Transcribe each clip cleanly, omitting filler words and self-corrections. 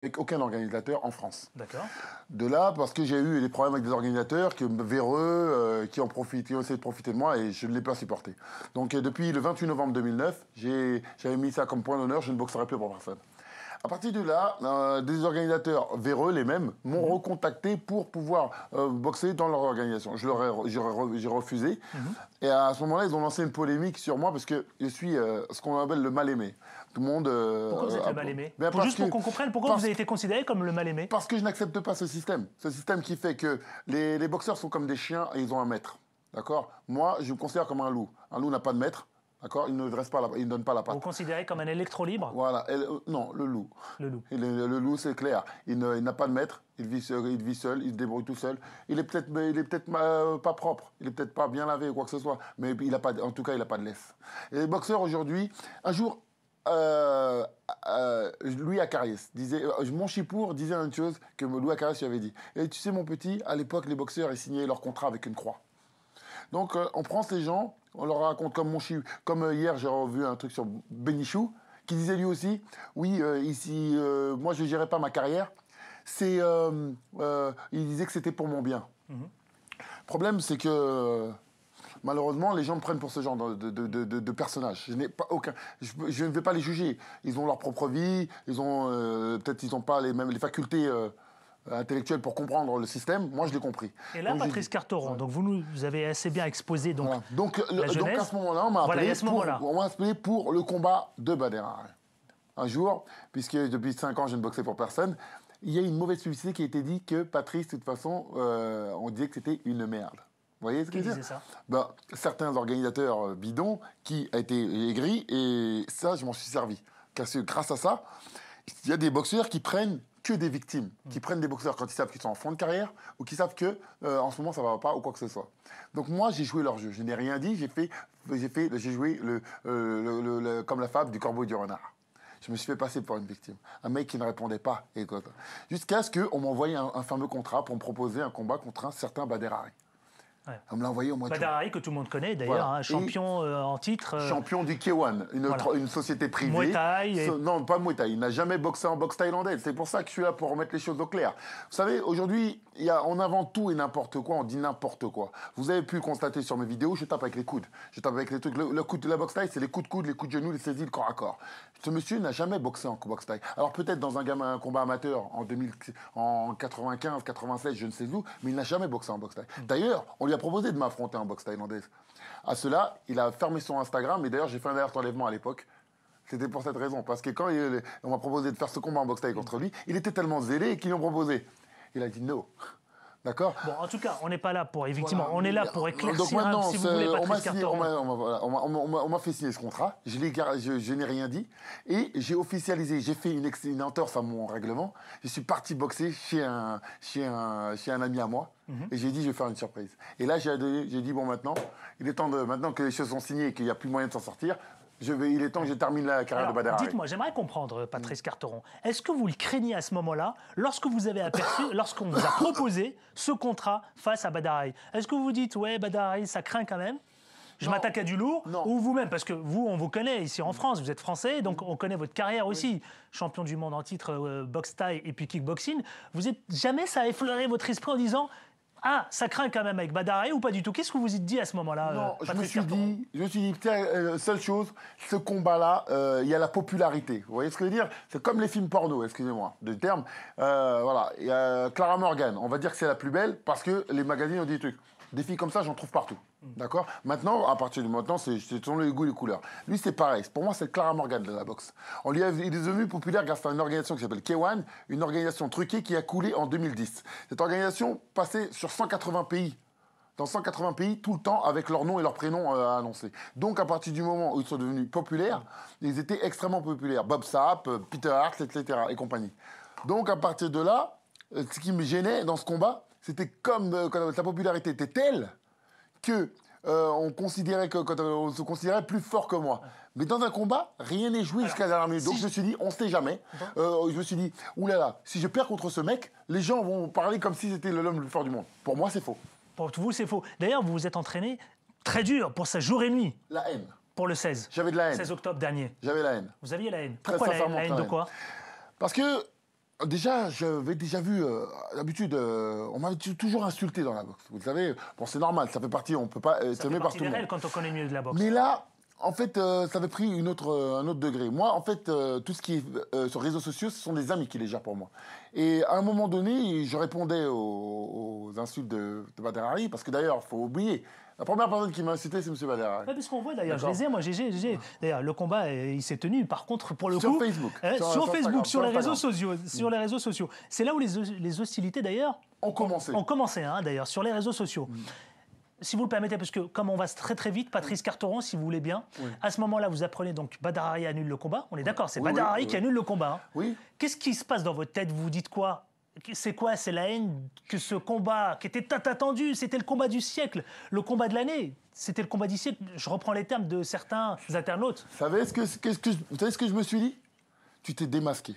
avec aucun organisateur en France. D'accord. De là, parce que j'ai eu des problèmes avec des organisateurs véreux, qui ont essayé de profiter de moi et je ne l'ai pas supporté. Donc depuis le 28 novembre 2009, j'avais mis ça comme point d'honneur, je ne boxerai plus pour personne. À partir de là, des organisateurs véreux, les mêmes, m'ont recontacté pour pouvoir boxer dans leur organisation. J'ai refusé. Et à ce moment-là, ils ont lancé une polémique sur moi parce que je suis ce qu'on appelle le mal-aimé. Tout le monde... Pourquoi vous êtes le mal-aimé? Juste pour qu'on comprenne, pourquoi vous avez été considéré comme le mal-aimé? Parce que je n'accepte pas ce système. Ce système qui fait que les boxeurs sont comme des chiens et ils ont un maître. D'accord? Moi, je me considère comme un loup. Un loup n'a pas de maître. D'accord? Il ne donne pas la patte. Vous considérez comme un électro-libre? Voilà. Non, le loup. Le loup. Le loup, c'est clair. Il n'a pas de maître. Il vit seul, il se débrouille tout seul. Il est peut-être pas propre. Il est peut-être pas bien lavé ou quoi que ce soit. Mais en tout cas, il n'a pas de laisse. Et les boxeurs aujourd'hui, un jour, Louis Acariès disait, mon Chipour disait une chose que Louis Acariès lui avait dit. Et tu sais, mon petit, à l'époque, les boxeurs, ils signaient leur contrat avec une croix. Donc, on prend ces gens, on leur raconte comme hier, j'ai revu un truc sur Benichou, qui disait lui aussi, oui, ici, moi, je ne gérais pas ma carrière. Il disait que c'était pour mon bien. Le problème, c'est que... malheureusement, les gens me prennent pour ce genre de personnages. Je ne vais pas les juger. Ils ont leur propre vie. Peut-être ils n'ont pas les facultés intellectuelles pour comprendre le système. Moi, je l'ai compris. Et là, Patrice Carteron, donc vous nous avez assez bien exposé voilà. Donc à ce moment-là, on m'a appelé pour le combat de Badr Hari. Un jour, puisque depuis 5 ans, je ne boxais pour personne, il y a une mauvaise publicité qui a été dit que Patrice, de toute façon, on disait que c'était une merde. Vous voyez ce que je veux dire? Ça certains organisateurs bidons qui a été aigris et ça, je m'en suis servi. Parce que grâce à ça, il y a des boxeurs qui prennent que des victimes, qui prennent des boxeurs quand ils savent qu'ils sont en fin de carrière ou qui savent que en ce moment ça va pas ou quoi que ce soit. Donc moi, j'ai joué leur jeu. Je n'ai rien dit. J'ai joué comme la fable du corbeau et du renard. Je me suis fait passer pour une victime. Un mec qui ne répondait pas. Jusqu'à ce qu'on m'envoie un fameux contrat pour me proposer un combat contre un certain Badr Hari. Ouais. On me l'a envoyé au mois de juin. Badr Hari, que tout le monde connaît d'ailleurs, voilà. Champion en titre. Champion du K1, une société privée. Muay Thai. Non, pas Muay Thai. Il n'a jamais boxé en boxe thaïlandaise. C'est pour ça que je suis là pour remettre les choses au clair. Vous savez, aujourd'hui, on invente tout et n'importe quoi, on dit n'importe quoi. Vous avez pu le constater sur mes vidéos, je tape avec les coudes. Je tape avec les trucs. Le coup de la boxe thaï, c'est les coups de coude, les coups de genoux, les saisies, le corps à corps. Ce monsieur n'a jamais boxé en boxe thaï. Alors peut-être dans un combat amateur en 95, 96, je ne sais où, mais il n'a jamais boxé en boxe thaï. D'ailleurs, on lui a proposé de m'affronter en boxe thaïlandaise. À cela, il a fermé son Instagram, et d'ailleurs, j'ai fait un alerte enlèvement à l'époque. C'était pour cette raison, parce que quand on m'a proposé de faire ce combat en boxe thaï contre lui, il était tellement zélé qu'ils lui ont proposé. Il a dit non. D'accord. Bon, en tout cas, on n'est pas là pour, effectivement, on est là pour éclaircir, donc maintenant, si vous voulez, Patrice Carteron. On m'a fait signer ce contrat, je n'ai rien dit, et j'ai officialisé, j'ai fait une entorse à mon règlement, je suis parti boxer chez un ami à moi, et j'ai dit, je vais faire une surprise. Et là, j'ai dit, bon, maintenant que les choses sont signées et qu'il n'y a plus moyen de s'en sortir, il est temps que je termine la carrière de Badr Hari. Dites-moi, j'aimerais comprendre, Patrice Carteron, est-ce que vous le craignez à ce moment-là, lorsqu'on vous a proposé ce contrat face à Badr Hari? Est-ce que vous vous dites, ouais, Badr Hari, ça craint quand même? Je m'attaque à du lourd, ou vous-même, parce que vous, on vous connaît ici en France, vous êtes français, donc on connaît votre carrière aussi. Champion du monde en titre boxe thaï et puis kickboxing. Vous êtes jamais ça a effleuré votre esprit en disant, ah, ça craint quand même avec Badr Hari ou pas du tout? Qu'est-ce que vous vous êtes dit à ce moment-là? Non, je me suis dit, seule chose, ce combat-là, il y a la popularité. Vous voyez ce que je veux dire? C'est comme les films porno, excusez-moi, de terme. Voilà, il y a Clara Morgan, on va dire que c'est la plus belle parce que les magazines ont dit des trucs. Des filles comme ça, j'en trouve partout. D'accord? Maintenant, à partir du maintenant, c'est selon les goûts et les couleurs. Lui, c'est pareil. Pour moi, c'est Clara Morgan de la boxe. Il est devenu populaire grâce à une organisation qui s'appelle K1, une organisation truquée qui a coulé en 2010. Cette organisation passait sur 180 pays. Dans 180 pays, tout le temps, avec leur nom et leur prénom annoncés. Donc, à partir du moment où ils sont devenus populaires, ils étaient extrêmement populaires. Bob Sapp, Peter Hart, etc. et compagnie. Donc, à partir de là, ce qui me gênait dans ce combat, c'était comme quand la popularité était telle que on se considérait plus fort que moi. Mais dans un combat, rien n'est joué jusqu'à la dernière minute. Donc je me suis dit, on ne sait jamais. Je me suis dit, oulala, si je perds contre ce mec, les gens vont parler comme si c'était l'homme le plus fort du monde. Pour moi, c'est faux. Pour vous, c'est faux. D'ailleurs, vous vous êtes entraîné très dur pour ça, jour et nuit. La haine. Pour le 16. J'avais de la haine. 16 octobre dernier. J'avais la haine. Vous aviez la haine. Pourquoi la haine de quoi? Parce que Déjà, j'avais déjà vu, d'habitude, on m'avait toujours insulté dans la boxe. Vous le savez, bon, c'est normal, ça fait partie, on ne peut pas Ça être fait aimé par partie tout des le monde. règles quand on connaît mieux de la boxe. Mais là, en fait, ça avait pris un autre degré. Moi, en fait, tout ce qui est sur les réseaux sociaux, ce sont des amis qui les gèrent pour moi. Et à un moment donné, je répondais aux insultes de Badr Hari, parce que d'ailleurs, il faut oublier, la première personne qui m'a insulté, c'est M. Badr Hari. Ouais, parce qu'on voit d'ailleurs, je D'accord. les ai, moi, D'ailleurs, le combat, il s'est tenu. Par contre, pour le Sur coup, Facebook, sur Facebook, Instagram, sur les réseaux Instagram. sociaux, sur les réseaux sociaux. C'est là où les hostilités, d'ailleurs, On commençait. ont commencé, hein, d'ailleurs, sur les réseaux sociaux. Si vous le permettez, parce que comme on va très très vite, Patrice Carteron, si vous voulez bien, à ce moment-là, vous apprenez donc Badr Hari annule le combat. On est d'accord, c'est Oui, Badr oui, Hari oui. qui annule le combat. Hein. Oui. Qu'est-ce qui se passe dans votre tête? Vous vous dites quoi? C'est quoi? C'est la haine que ce combat, qui était tant attendu, c'était le combat du siècle, le combat de l'année. C'était le combat du siècle. Je reprends les termes de certains internautes. Vous savez ce que je me suis dit? Tu t'es démasqué.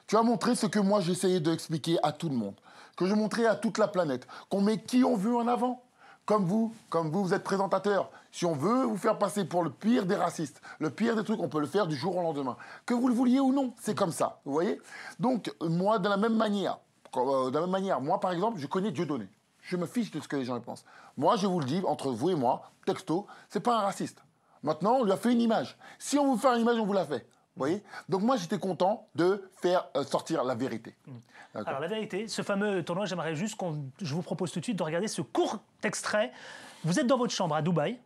Tu as montré ce que moi j'essayais d'expliquer à tout le monde, que je montrais à toute la planète, qu'on met qui on veut en avant. Comme vous êtes présentateur. Si on veut vous faire passer pour le pire des racistes, le pire des trucs, on peut le faire du jour au lendemain. Que vous le vouliez ou non, c'est comme ça, vous voyez? Donc, moi, de la même manière, moi, par exemple, je connais Dieudonné. Je me fiche de ce que les gens pensent. Moi, je vous le dis, entre vous et moi, texto, c'est pas un raciste. Maintenant, on lui a fait une image. Si on veut faire une image, on vous la fait. Vous voyez? Donc moi, j'étais content de faire sortir la vérité. Alors la vérité, ce fameux tournoi, j'aimerais juste je vous propose tout de suite de regarder ce court extrait. Vous êtes dans votre chambre à Dubaï,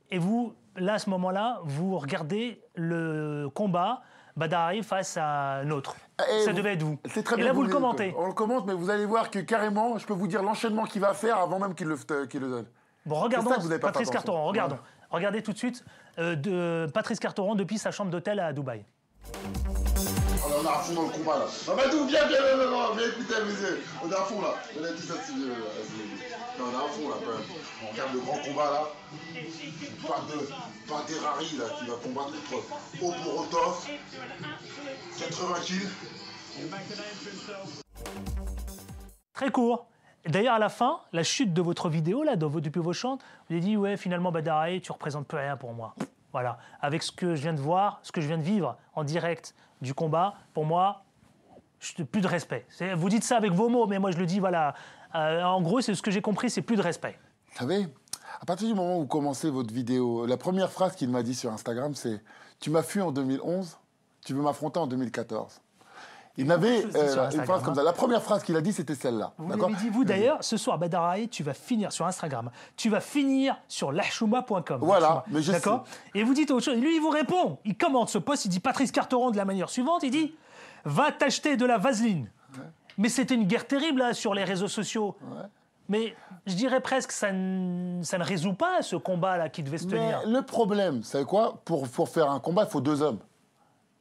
et vous, là, à ce moment-là, vous regardez le combat Badr Hari face à un autre. Ça devait être vous. C'est très et bien. là, vous le commentez. On le commente, mais vous allez voir que carrément, je peux vous dire l'enchaînement qu'il va faire avant même qu'il le donne. Bon, regardons ça que vous n'avez pas Patrice fait attention. Carteron, regardons. Regardez tout de suite de Patrice Carteron depuis sa chambre d'hôtel à Dubaï. Alors, on est à fond dans le combat là. Mamadou, viens écouter la musique. On est à fond là. On a dit ça si on est à fond là quand même. On regarde le grand combat là. Badr Hari là qui va combattre contre Oporotov. 80 kills. Très court. D'ailleurs, à la fin, la chute de votre vidéo, là, depuis vos chants, vous avez dit, ouais, finalement, Badr Hari, tu représentes plus rien pour moi. Voilà. Avec ce que je viens de voir, ce que je viens de vivre en direct du combat, pour moi, plus de respect. Vous dites ça avec vos mots, mais moi, je le dis, voilà. En gros, c'est ce que j'ai compris, c'est plus de respect. Vous savez, à partir du moment où vous commencez votre vidéo, la première phrase qu'il m'a dit sur Instagram, c'est « Tu m'as fui en 2011, tu veux m'affronter en 2014 ». Il n'avait une phrase comme ça. La première phrase qu'il a dit, c'était celle-là. Vous l'avez dit, vous d'ailleurs, ce soir, Badr Hari, tu vas finir sur Instagram. Tu vas finir sur lahchouma.com. Voilà, mais je sais. D'accord. Et vous dites autre chose. Et lui, il vous répond. Il commente ce post, il dit Patrice Carteron de la manière suivante. Il dit va t'acheter de la vaseline. Ouais. Mais c'était une guerre terrible là, sur les réseaux sociaux. Ouais. Mais je dirais presque ça ne résout pas ce combat-là qui devait se tenir. Le problème, c'est quoi? Pour faire un combat, il faut 2 hommes.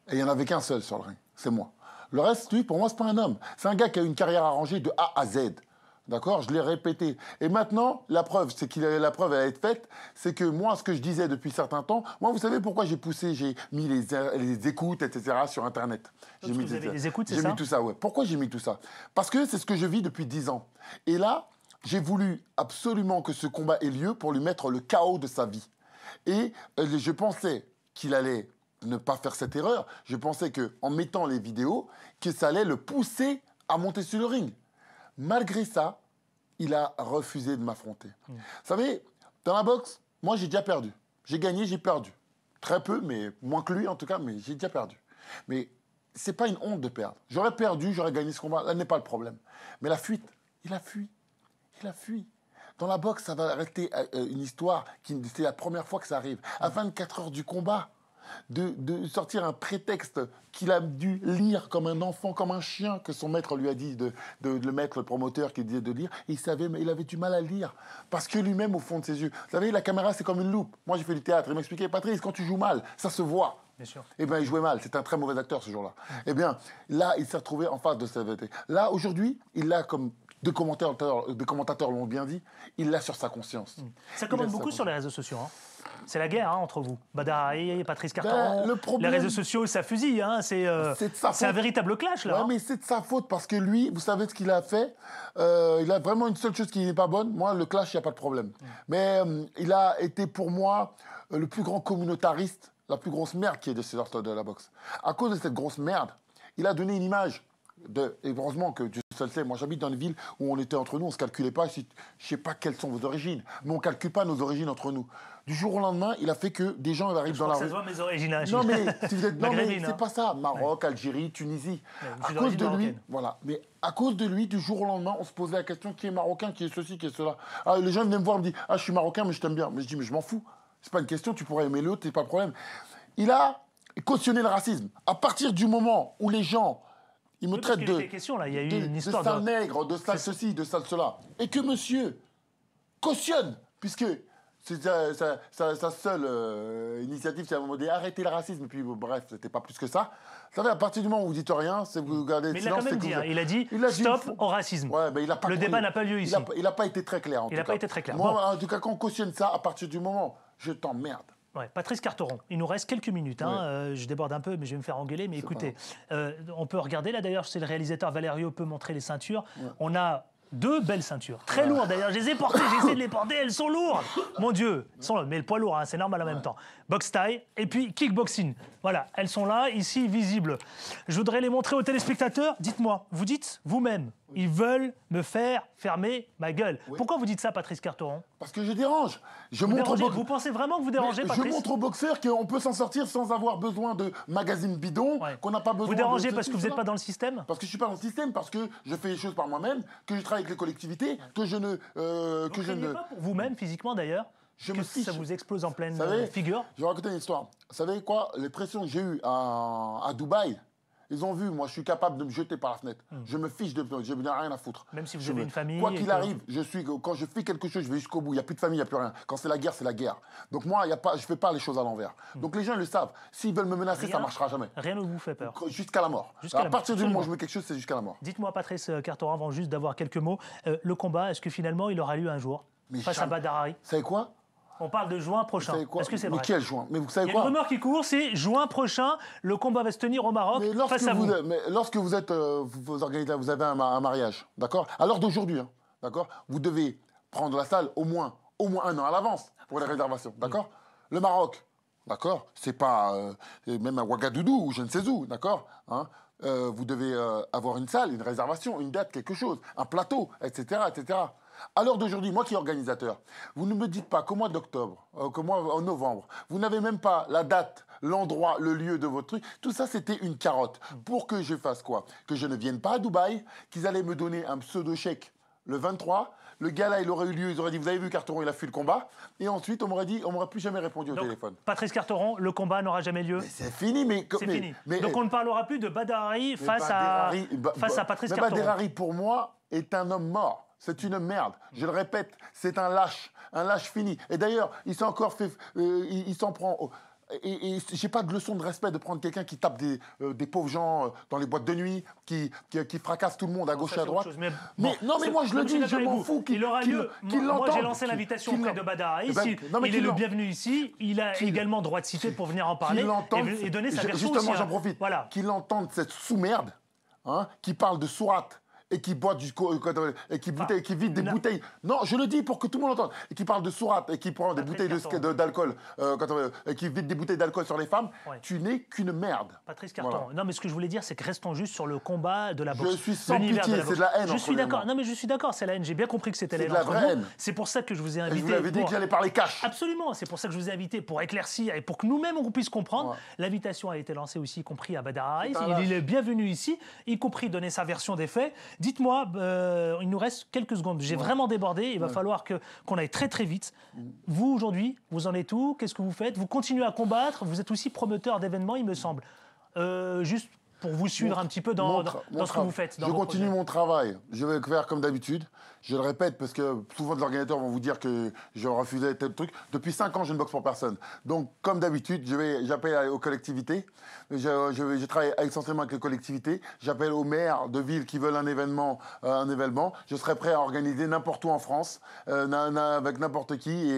Et il n'y en avait qu'un seul sur le ring. C'est moi. Le reste, lui, pour moi, c'est pas un homme. C'est un gars qui a une carrière arrangée de A à Z. D'accord? Je l'ai répété. Et maintenant, la preuve, la preuve, elle va être faite, c'est que moi, ce que je disais depuis certains temps, moi, vous savez pourquoi j'ai poussé, j'ai mis les écoutes, etc. sur Internet. J'ai mis les écoutes, c'est ça? J'ai mis tout ça, ouais. Pourquoi j'ai mis tout ça? Parce que c'est ce que je vis depuis 10 ans. Et là, j'ai voulu absolument que ce combat ait lieu pour lui mettre le chaos de sa vie. Et je pensais qu'il allait ne pas faire cette erreur. Je pensais qu'en mettant les vidéos, que ça allait le pousser à monter sur le ring. Malgré ça, il a refusé de m'affronter. Vous savez, dans la boxe, moi, j'ai déjà perdu. J'ai gagné, j'ai perdu. Très peu, mais moins que lui, en tout cas, mais j'ai déjà perdu. Mais c'est pas une honte de perdre. J'aurais perdu, j'aurais gagné ce combat. Là n'est pas le problème. Mais la fuite, il a fui. Il a fui. Dans la boxe, ça va rester une histoire c'est la première fois que ça arrive. À 24 heures du combat, de sortir un prétexte qu'il a dû lire comme un enfant, comme un chien, que son maître lui a dit de le mettre, le promoteur qui disait de lire. Et il savait, mais il avait du mal à lire. Parce que lui-même, au fond de ses yeux, vous savez, la caméra, c'est comme une loupe. Moi, j'ai fait du théâtre. Il m'expliquait, Patrice, quand tu joues mal, ça se voit. Bien sûr. Eh bien, il jouait mal. C'est un très mauvais acteur, ce jour-là. Eh bien, là, il s'est retrouvé en face de sa vérité. Là, aujourd'hui, il l'a comme... Des commentateurs l'ont bien dit, il l'a sur sa conscience. Ça commente beaucoup sur les réseaux sociaux. Hein. C'est la guerre entre vous. Badr Hari et Patrice Carteron. Les réseaux sociaux, ça fusille. Hein. C'est un véritable clash, là. Ouais, mais c'est de sa faute parce que lui, vous savez ce qu'il a fait. Il a vraiment une seule chose qui n'est pas bonne. Moi, le clash, il n'y a pas de problème. Mais il a été pour moi le plus grand communautariste, la plus grosse merde qui est de la boxe. À cause de cette grosse merde, il a donné une image. et heureusement que Dieu seul sait, moi j'habite dans une ville où on était entre nous, on ne se calculait pas, je ne sais pas quelles sont vos origines, mais on ne calcule pas nos origines entre nous. Du jour au lendemain, il a fait que des gens arrivent dans la rue. Ça se voit mes origines. Hein, non, mais, non, mais c'est hein. pas ça. Maroc, Algérie, Tunisie. Ouais, à cause de lui, voilà. Mais à cause de lui, du jour au lendemain, on se posait la question qui est marocain, qui est ceci, qui est cela. Ah, les gens venaient me voir, me disent ah, je suis marocain, mais je t'aime bien. Mais je dis mais je m'en fous. C'est pas une question, tu pourrais aimer l'autre, c'est pas le problème. Il a cautionné le racisme. À partir du moment où les gens ils me traitent de sale nègre, de sale ceci, de sale cela, et que monsieur cautionne, puisque c'est sa seule initiative, c'est à un moment donné arrêter le racisme, et puis bref, c'était pas plus que ça. Vous savez, à partir du moment où vous dites rien, c'est vous gardez le silence. Mais il a quand même dit, il a dit stop au racisme. Ouais, mais le débat n'a pas lieu ici. Il n'a pas été très clair, en tout cas. Il n'a pas été très clair. Moi, en tout cas, quand on cautionne ça, à partir du moment, je t'emmerde. Ouais, Patrice Carteron, il nous reste quelques minutes. Hein. Je déborde un peu, mais je vais me faire engueuler. Mais écoutez, on peut regarder là d'ailleurs, c'est le réalisateur Valerio peut montrer les ceintures. Ouais. On a 2 belles ceintures, très lourdes d'ailleurs. Je les ai portées, j'ai essayé de les porter, elles sont lourdes. Mon Dieu, mais le poids lourd, hein, c'est normal en même temps. Box tie et puis kickboxing. Voilà, elles sont là, ici, visibles. Je voudrais les montrer aux téléspectateurs. Dites-moi, vous dites vous-même, ils veulent me faire fermer ma gueule. Oui. Pourquoi vous dites ça, Patrice Carteron? Parce que je dérange. Vous pensez vraiment que vous dérangez, Patrice? Je montre aux boxeurs qu'on peut s'en sortir sans avoir besoin de magazines bidons, qu'on n'a pas besoin de... Vous dérangez parce que vous n'êtes pas dans le système? Parce que je ne suis pas dans le système, parce que je fais les choses par moi-même, que je travaille avec les collectivités, que je ne... Vous ne pas pour vous-même, physiquement d'ailleurs? Je me fiche. Ça vous explose en pleine figure? Je vais raconter une histoire. Vous savez quoi? Les pressions que j'ai eues à Dubaï, ils ont vu, moi, je suis capable de me jeter par la fenêtre. Je me fiche je n'ai rien à foutre. Même si vous avez une famille. Quoi qu'il arrive, quand je fais quelque chose, je vais jusqu'au bout. Il n'y a plus de famille, il n'y a plus rien. Quand c'est la guerre, c'est la guerre. Donc moi, je ne fais pas les choses à l'envers. Donc les gens le savent. S'ils veulent me menacer, ça ne marchera jamais. Rien ne vous fait peur. Jusqu'à la mort. À partir du moment où je veux quelque chose, c'est jusqu'à la mort. Dites-moi, Patrice Carteron, avant juste d'avoir quelques mots, le combat, est-ce que finalement il aura lieu un jour face à Badr Hari? Vous savez quoi? On parle de juin prochain. Est-ce que c'est vrai? Mais quel juin? Mais vous savez quoi? Il y a une rumeur qui court, c'est juin prochain, le combat va se tenir au Maroc face à vous. Mais lorsque vous êtes, vous avez un mariage, d'accord? À l'heure d'aujourd'hui, hein, d'accord? Vous devez prendre la salle au moins 1 an à l'avance pour les réservations, d'accord? Le Maroc, d'accord? C'est pas même à Ouagadougou ou je ne sais où, d'accord? Hein? Vous devez avoir une salle, une réservation, une date, quelque chose, un plateau, etc., etc. À l'heure d'aujourd'hui, moi qui suis organisateur, vous ne me dites pas qu'au mois d'octobre, qu'au mois en novembre, vous n'avez même pas la date, l'endroit, le lieu de votre truc. Tout ça, c'était une carotte. Pour que je fasse quoi? Que je ne vienne pas à Dubaï, qu'ils allaient me donner un pseudo-chèque le 23. Le gars là, il aurait eu lieu, ils auraient dit, vous avez vu Carteron, il a fui le combat. Et ensuite, on m'aurait plus jamais répondu au téléphone. Patrice Carteron, le combat n'aura jamais lieu. C'est fini, c'est fini. Donc on ne parlera plus de Badr Hari face à Patrice Carteron. Badr Hari, pour moi, est un homme mort. C'est une merde. Je le répète, c'est un lâche fini. Et d'ailleurs, il s'est encore fait, il s'en prend. Et j'ai pas de leçon de respect de prendre quelqu'un qui tape des pauvres gens dans les boîtes de nuit, qui fracasse tout le monde à gauche et à droite. Mais moi je le dis, je m'en fous qu'il l'entende. Moi j'ai lancé l'invitation auprès de Badr Hari. Il est le bienvenu ici. Il a également droit de citer pour venir en parler et donner sa version. Justement, j'en profite. Qu'il entende cette sous-merde, qui parle de sourate. Et qui boit et qui vide des bouteilles. Non, je le dis pour que tout le monde entende. Et qui parle de sourate et qui prend des bouteilles d'alcool, et qui vide des bouteilles d'alcool sur les femmes. Ouais. Tu n'es qu'une merde. Patrice Carteron. Voilà. Non, mais ce que je voulais dire, c'est que restons juste sur le combat de la boxe. Je suis sans pitié, c'est de la haine. Je suis d'accord. Non, mais je suis d'accord, c'est la haine. J'ai bien compris que c'était la haine entre nous. C'est pour ça que je vous ai invité. Et vous m'avez dit que j'allais parler cash. Absolument. C'est pour ça que je vous ai invité pour éclaircir et pour que nous-mêmes on puisse comprendre. Ouais. L'invitation a été lancée aussi, y compris à Badr Hari. Il est bienvenu ici, y compris donner sa version des faits. Dites-moi. Il nous reste quelques secondes. J'ai vraiment débordé. Il va falloir qu'on aille très très vite. Vous, aujourd'hui, vous en êtes où? Qu'est-ce que vous faites? Vous continuez à combattre. Vous êtes aussi promoteur d'événements, il me semble. Juste pour vous suivre un petit peu dans ce que vous faites. Je continue mon travail. Je vais faire comme d'habitude. Je le répète parce que souvent les organisateurs vont vous dire que je refusais tel truc. Depuis 5 ans, je ne boxe pour personne. Donc, comme d'habitude, j'appelle aux collectivités. Je travaille essentiellement avec les collectivités. J'appelle aux maires de villes qui veulent un événement. Je serai prêt à organiser n'importe où en France, avec n'importe qui,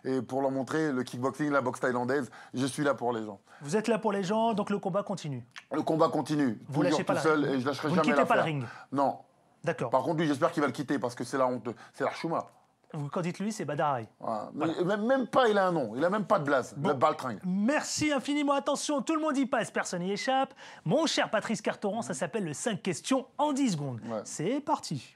et pour leur montrer le kickboxing, la boxe thaïlandaise. Je suis là pour les gens. Vous êtes là pour les gens, donc le combat continue. Le combat continue. Vous lâchez pas seul et je lâcherai jamais. Vous ne quittez pas le ring. Non. D'accord. Par contre, lui, j'espère qu'il va le quitter parce que c'est la honte, c'est la chouma. Quand dites-lui, c'est Badaraï. Voilà. Même pas, il a un nom. Il a même pas de blase. Baltringue. Merci infiniment. Attention, tout le monde y passe, personne n'y échappe. Mon cher Patrice Carteron, ça s'appelle le 5 questions en 10 secondes. Ouais. C'est parti.